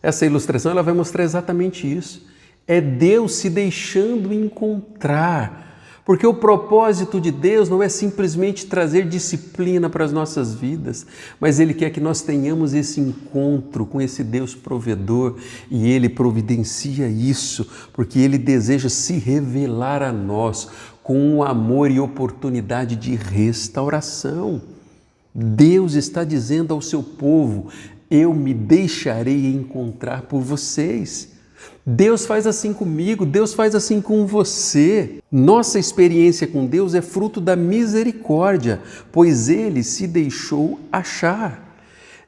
essa ilustração ela vai mostrar exatamente isso. É Deus se deixando encontrar. Porque o propósito de Deus não é simplesmente trazer disciplina para as nossas vidas, mas Ele quer que nós tenhamos esse encontro com esse Deus provedor e Ele providencia isso, porque Ele deseja se revelar a nós com um amor e oportunidade de restauração. Deus está dizendo ao seu povo: eu me deixarei encontrar por vocês. Deus faz assim comigo, Deus faz assim com você. Nossa experiência com Deus é fruto da misericórdia, pois Ele se deixou achar.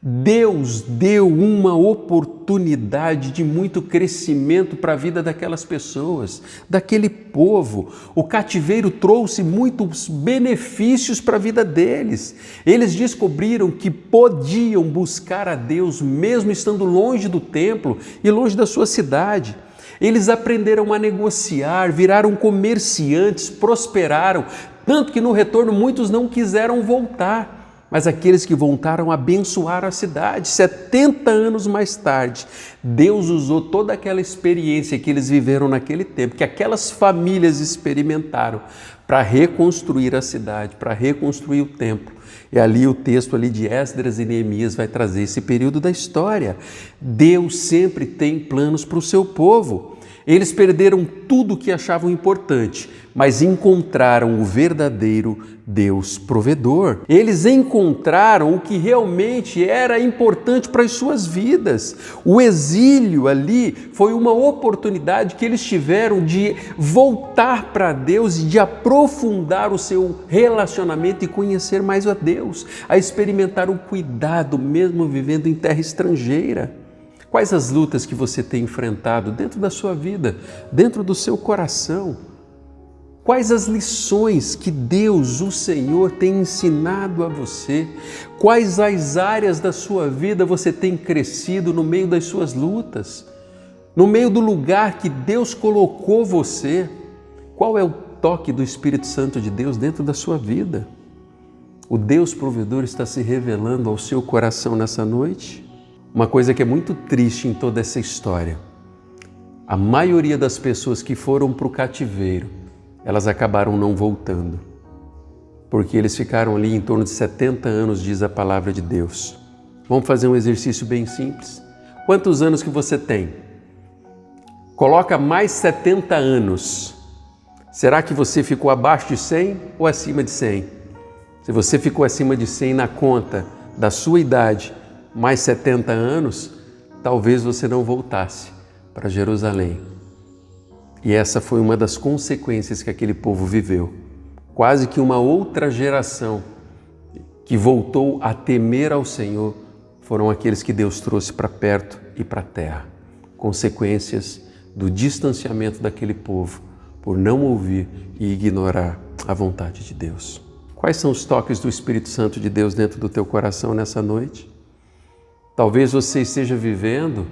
Deus deu uma oportunidade de muito crescimento para a vida daquelas pessoas, daquele povo. O cativeiro trouxe muitos benefícios para a vida deles. Eles descobriram que podiam buscar a Deus mesmo estando longe do templo e longe da sua cidade. Eles aprenderam a negociar, viraram comerciantes, prosperaram, tanto que no retorno muitos não quiseram voltar. mas aqueles que voltaram abençoaram a cidade. 70 anos mais tarde, Deus usou toda aquela experiência que eles viveram naquele tempo, que aquelas famílias experimentaram, para reconstruir a cidade, para reconstruir o templo. E ali o texto ali de Esdras e Neemias vai trazer esse período da história. Deus sempre tem planos para o seu povo. Eles perderam tudo o que achavam importante, mas encontraram o verdadeiro Deus provedor. Eles encontraram o que realmente era importante para as suas vidas. O exílio ali foi uma oportunidade que eles tiveram de voltar para Deus e de aprofundar o seu relacionamento e conhecer mais a Deus, a experimentar o cuidado mesmo vivendo em terra estrangeira. Quais as lutas que você tem enfrentado dentro da sua vida, dentro do seu coração? Quais as lições que Deus, o Senhor, tem ensinado a você? Quais as áreas da sua vida você tem crescido no meio das suas lutas? No meio do lugar que Deus colocou você? Qual é o toque do Espírito Santo de Deus dentro da sua vida? O Deus provedor está se revelando ao seu coração nessa noite? Uma coisa que é muito triste em toda essa história, a maioria das pessoas que foram para o cativeiro, elas acabaram não voltando, porque eles ficaram ali em torno de 70 anos, diz a palavra de Deus. Vamos fazer um exercício bem simples. Quantos anos que você tem? Coloca mais 70 anos. Será que você ficou abaixo de 100 ou acima de 100? Se você ficou acima de 100 na conta da sua idade, mais 70 anos, talvez você não voltasse para Jerusalém. E essa foi uma das consequências que aquele povo viveu. Quase que uma outra geração que voltou a temer ao Senhor foram aqueles que Deus trouxe para perto e para a terra. Consequências do distanciamento daquele povo por não ouvir e ignorar a vontade de Deus. Quais são os toques do Espírito Santo de Deus dentro do teu coração nessa noite? Talvez você esteja vivendo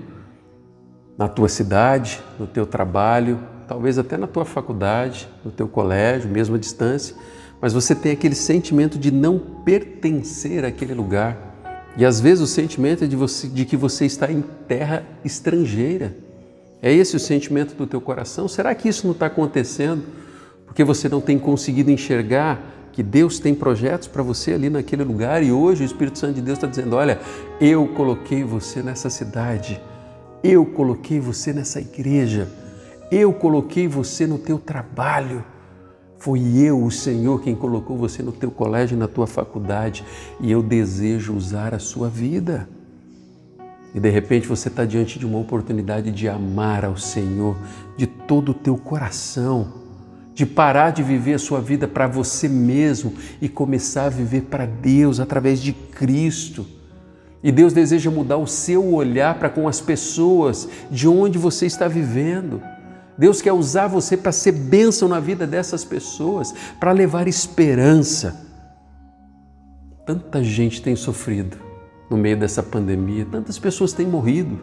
na tua cidade, no teu trabalho, talvez até na tua faculdade, no teu colégio, mesmo à distância, mas você tem aquele sentimento de não pertencer àquele lugar. E às vezes o sentimento é de que você está em terra estrangeira. É esse o sentimento do teu coração? Será que isso não está acontecendo porque você não tem conseguido enxergar que Deus tem projetos para você ali naquele lugar? E hoje o Espírito Santo de Deus está dizendo, olha, eu coloquei você nessa cidade, eu coloquei você nessa igreja, eu coloquei você no teu trabalho, foi eu, o Senhor, quem colocou você no teu colégio, na tua faculdade, e eu desejo usar a sua vida. E de repente você está diante de uma oportunidade de amar ao Senhor de todo o teu coração, de parar de viver a sua vida para você mesmo e começar a viver para Deus através de Cristo. E Deus deseja mudar o seu olhar para com as pessoas de onde você está vivendo. Deus quer usar você para ser bênção na vida dessas pessoas, para levar esperança. Tanta gente tem sofrido no meio dessa pandemia, tantas pessoas têm morrido.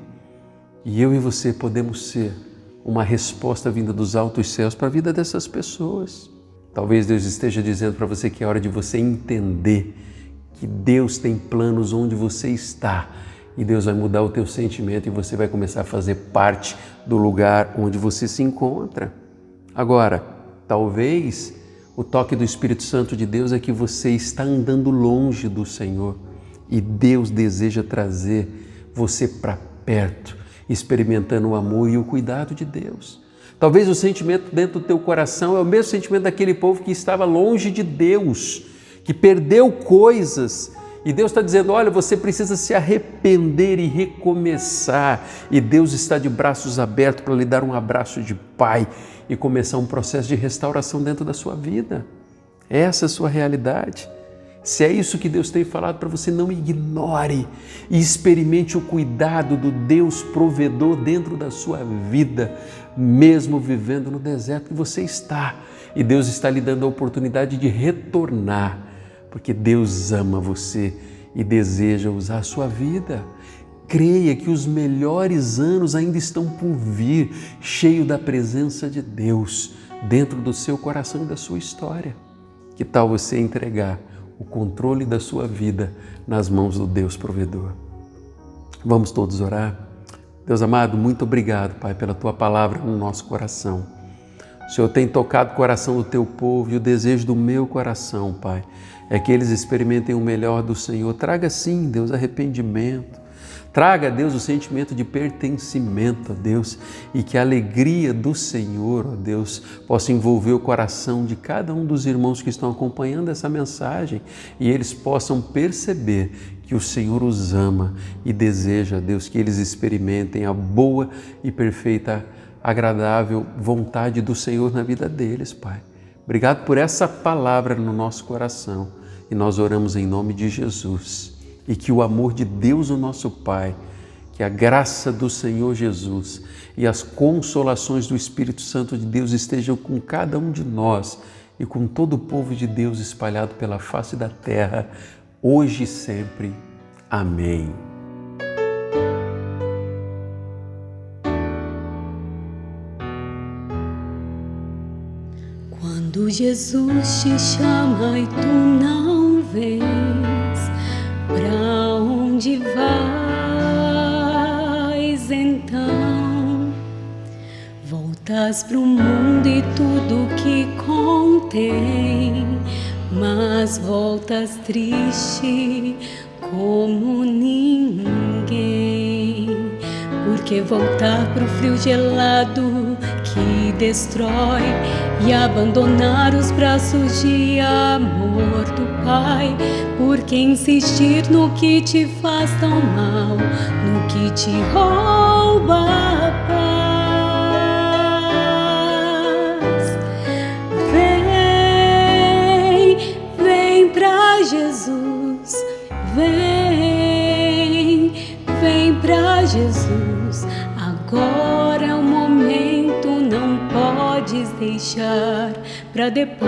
E eu e você podemos ser uma resposta vinda dos altos céus para a vida dessas pessoas. Talvez Deus esteja dizendo para você que é hora de você entender que Deus tem planos onde você está e Deus vai mudar o teu sentimento e você vai começar a fazer parte do lugar onde você se encontra. Agora, talvez o toque do Espírito Santo de Deus é que você está andando longe do Senhor e Deus deseja trazer você para perto, experimentando o amor e o cuidado de Deus. Talvez o sentimento dentro do teu coração é o mesmo sentimento daquele povo que estava longe de Deus, que perdeu coisas. E Deus está dizendo, olha, você precisa se arrepender e recomeçar. E Deus está de braços abertos para lhe dar um abraço de pai e começar um processo de restauração dentro da sua vida. Essa é a sua realidade. Se é isso que Deus tem falado para você, não ignore e experimente o cuidado do Deus provedor dentro da sua vida, mesmo vivendo no deserto que você está. E Deus está lhe dando a oportunidade de retornar, porque Deus ama você e deseja usar a sua vida. Creia que os melhores anos ainda estão por vir, cheio da presença de Deus dentro do seu coração e da sua história. Que tal você entregar o controle da sua vida nas mãos do Deus provedor. Vamos todos orar? Deus amado, muito obrigado, Pai, pela Tua palavra no nosso coração. O Senhor tem tocado o coração do Teu povo e o desejo do meu coração, Pai, é que eles experimentem o melhor do Senhor. Traga sim, Deus, arrependimento. Traga, Deus, o sentimento de pertencimento, ó Deus, e que a alegria do Senhor, ó Deus, possa envolver o coração de cada um dos irmãos que estão acompanhando essa mensagem e eles possam perceber que o Senhor os ama e deseja, Deus, que eles experimentem a boa e perfeita, agradável vontade do Senhor na vida deles, Pai. Obrigado por essa palavra no nosso coração e nós oramos em nome de Jesus. E que o amor de Deus, o nosso Pai, que a graça do Senhor Jesus e as consolações do Espírito Santo de Deus estejam com cada um de nós e com todo o povo de Deus espalhado pela face da terra, hoje e sempre. Amém. Quando Jesus te chama e tu não vens, pra onde vais então? Voltas pro mundo e tudo que contém, mas voltas triste como ninguém. Porque voltar pro frio gelado que destrói e abandonar os braços de amor do Pai, porque insistir no que te faz tão mal, no que te rouba a paz. Vem pra Jesus, vem pra Jesus. Agora é o momento, não podes deixar pra depois.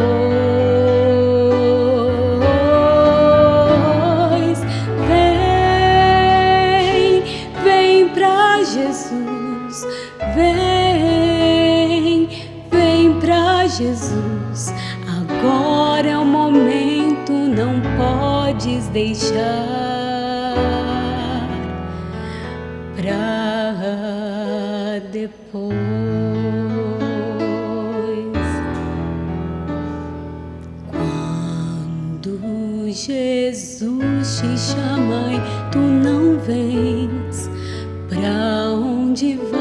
Vem pra Jesus, vem pra Jesus. Agora é o momento, não podes deixar pra depois. Quando Jesus te chama e tu não vens, pra onde vais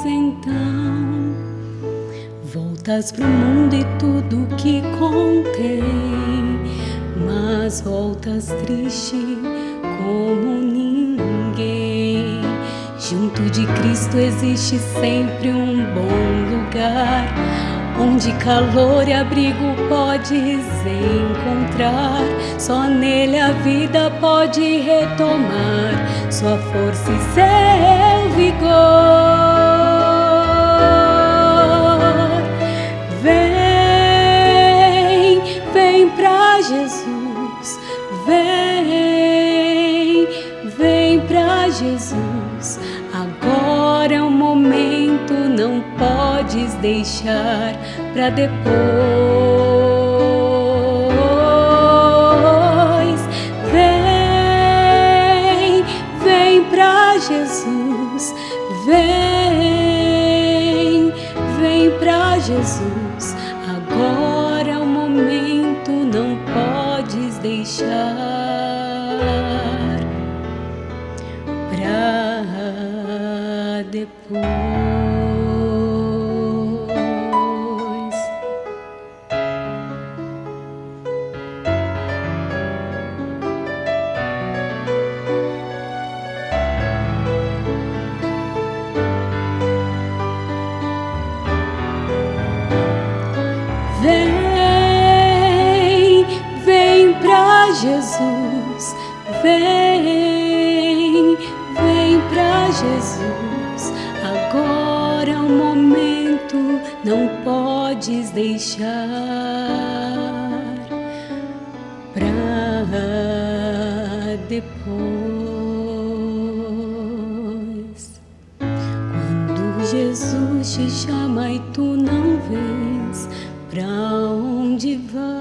então? Voltas pro mundo e tudo que contém, mas voltas triste como ninguém. Junto de Cristo existe sempre um bom lugar, onde calor e abrigo podes encontrar. Só nele a vida pode retomar sua força e seu vigor. Vem pra Jesus, vem pra Jesus. Agora é o momento, não podes deixar pra depois. Vem pra Jesus, vem pra Jesus. Agora é o momento, não podes deixar pra depois. Vem pra Jesus, vem pra Jesus. Agora é o momento, não podes deixar pra depois. Quando Jesus te chama e tu não vens, pra onde vai?